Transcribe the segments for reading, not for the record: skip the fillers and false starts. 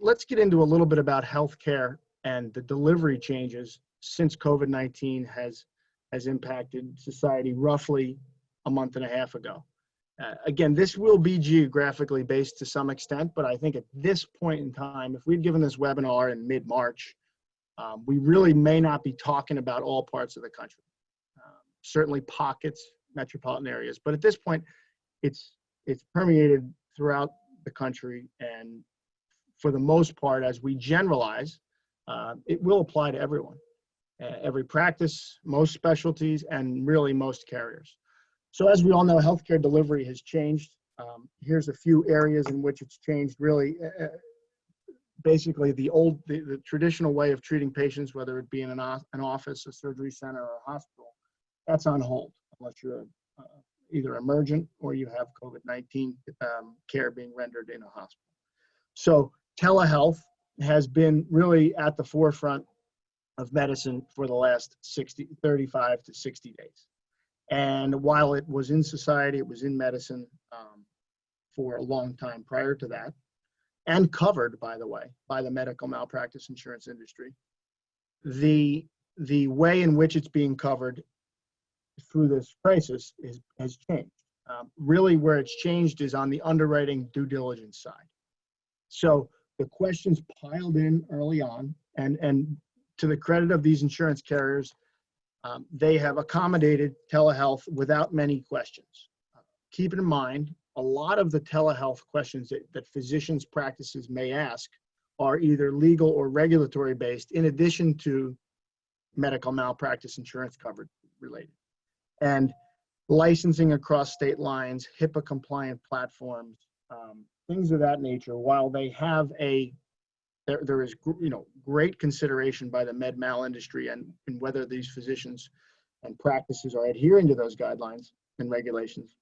Let's get into a little bit about healthcare and the delivery changes since COVID-19 has impacted society roughly a month and a half ago. Again, this will be geographically based to some extent, but I think at this point in time, if we'd given this webinar in mid-March, we really may not be talking about all parts of the country. Certainly pockets, metropolitan areas, but at this point, it's permeated throughout the country, and for the most part, as we generalize, it will apply to everyone, every practice, most specialties, and really most carriers. So as we all know, healthcare delivery has changed. Here's a few areas in which it's changed. Really, basically the traditional way of treating patients, whether it be in an office, a surgery center, or a hospital, that's on hold unless you're either emergent or you have COVID-19 care being rendered in a hospital. So telehealth has been really at the forefront of medicine for the last 35 to 60 days. And while it was in society, it was in medicine for a long time prior to that, and covered, by the way, by the medical malpractice insurance industry. The way in which it's being covered through this crisis has changed. Really where it's changed is on the underwriting due diligence side. So the questions piled in early on, and to the credit of these insurance carriers, they have accommodated telehealth without many questions. Keep in mind, a lot of the telehealth questions that physicians' practices may ask are either legal or regulatory based, in addition to medical malpractice insurance coverage related. And licensing across state lines, HIPAA compliant platforms, things of that nature, while they have there is great consideration by the med mal industry and whether these physicians and practices are adhering to those guidelines and regulations.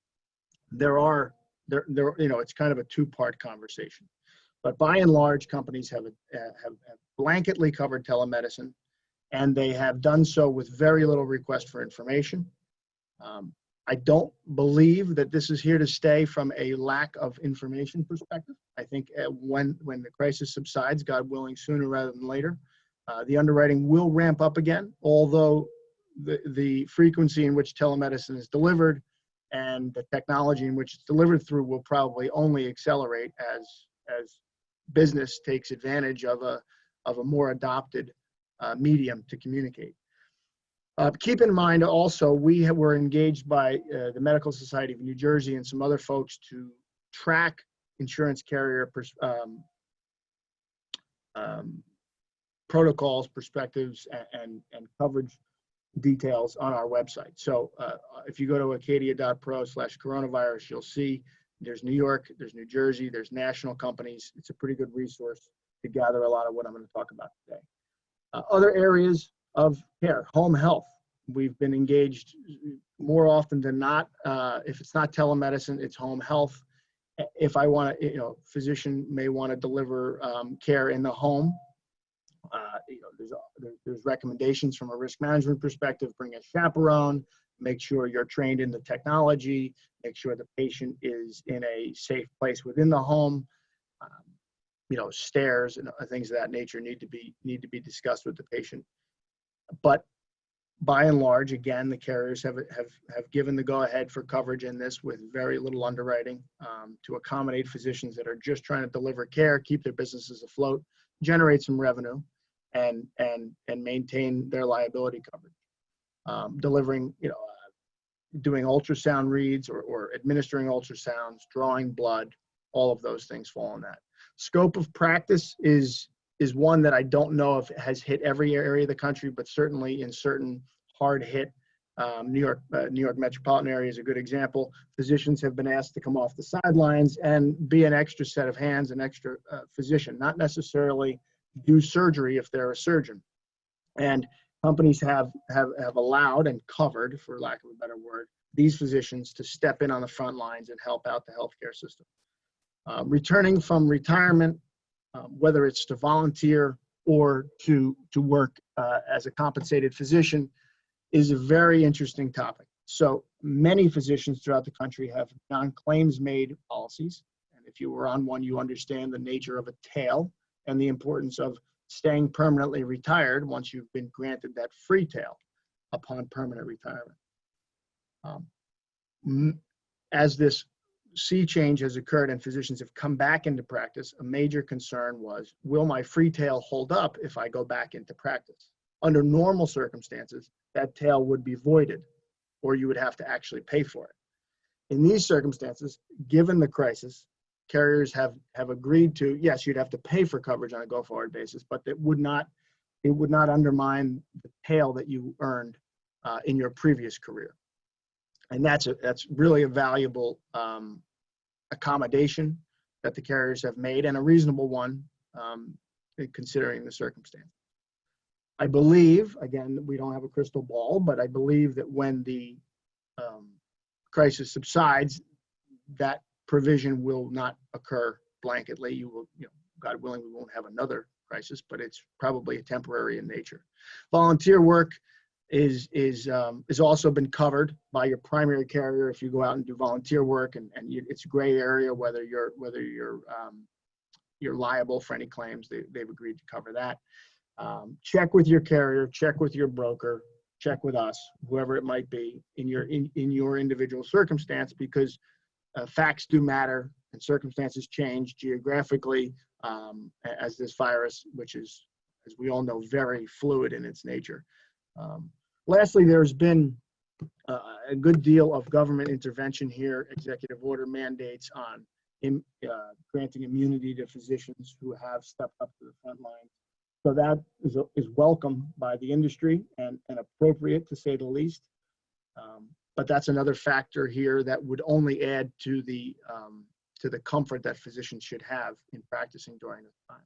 It's kind of a two-part conversation. But by and large, companies have blanketly covered telemedicine, and they have done so with very little request for information. I don't believe that this is here to stay from a lack of information perspective. I think when the crisis subsides, God willing, sooner rather than later, the underwriting will ramp up again, although the frequency in which telemedicine is delivered and the technology in which it's delivered through will probably only accelerate as business takes advantage of a more adopted medium to communicate. Keep in mind also, we were engaged by the Medical Society of New Jersey and some other folks to track insurance carrier protocols, perspectives, and coverage details on our website. So if you go to acadia.pro/coronavirus, you'll see there's New York, there's New Jersey, there's national companies. It's a pretty good resource to gather a lot of what I'm going to talk about today. Other areas of care, home health. We've been engaged more often than not. If it's not telemedicine, it's home health. If I want to, physician may want to deliver care in the home. There's recommendations from a risk management perspective. Bring a chaperone. Make sure you're trained in the technology. Make sure the patient is in a safe place within the home. Stairs and things of that nature need to be discussed with the patient. But by and large, again, the carriers have given the go-ahead for coverage in this with very little underwriting to accommodate physicians that are just trying to deliver care, keep their businesses afloat, generate some revenue, and maintain their liability coverage. Delivering, doing ultrasound reads or administering ultrasounds, drawing blood, all of those things fall in that. Scope of practice is one that I don't know if it has hit every area of the country, but certainly in certain hard hit, New York metropolitan area is a good example. Physicians have been asked to come off the sidelines and be an extra set of hands, an extra physician, not necessarily do surgery if they're a surgeon. And companies have allowed and covered, for lack of a better word, these physicians to step in on the front lines and help out the healthcare system. Returning from retirement, whether it's to volunteer or to work as a compensated physician, is a very interesting topic. So many physicians throughout the country have non-claims made policies. And if you were on one, you understand the nature of a tail and the importance of staying permanently retired once you've been granted that free tail upon permanent retirement. As this sea change has occurred and physicians have come back into practice, a major concern was, will my free tail hold up if I go back into practice? Under normal circumstances, that tail would be voided, or you would have to actually pay for it. In these circumstances, given the crisis, carriers have agreed to, yes, you'd have to pay for coverage on a go-forward basis, but it would not undermine the tail that you earned in your previous career. And that's really a valuable accommodation that the carriers have made, and a reasonable one considering the circumstance. I believe, again, we don't have a crystal ball, but I believe that when the crisis subsides, that provision will not occur blanketly. You will, God willing, we won't have another crisis, but it's probably temporary in nature. Volunteer work is also been covered by your primary carrier if you go out and do volunteer work, and it's a gray area whether you're liable for any claims. They've agreed to cover that. Check with your carrier, check with your broker, check with us, whoever it might be in your individual circumstance, because facts do matter and circumstances change geographically as this virus, which is, as we all know, very fluid in its nature. Lastly, there's been a good deal of government intervention here, executive order mandates on granting immunity to physicians who have stepped up to the front line. So that is welcome by the industry and appropriate, to say the least. But that's another factor here that would only add to the comfort that physicians should have in practicing during this time.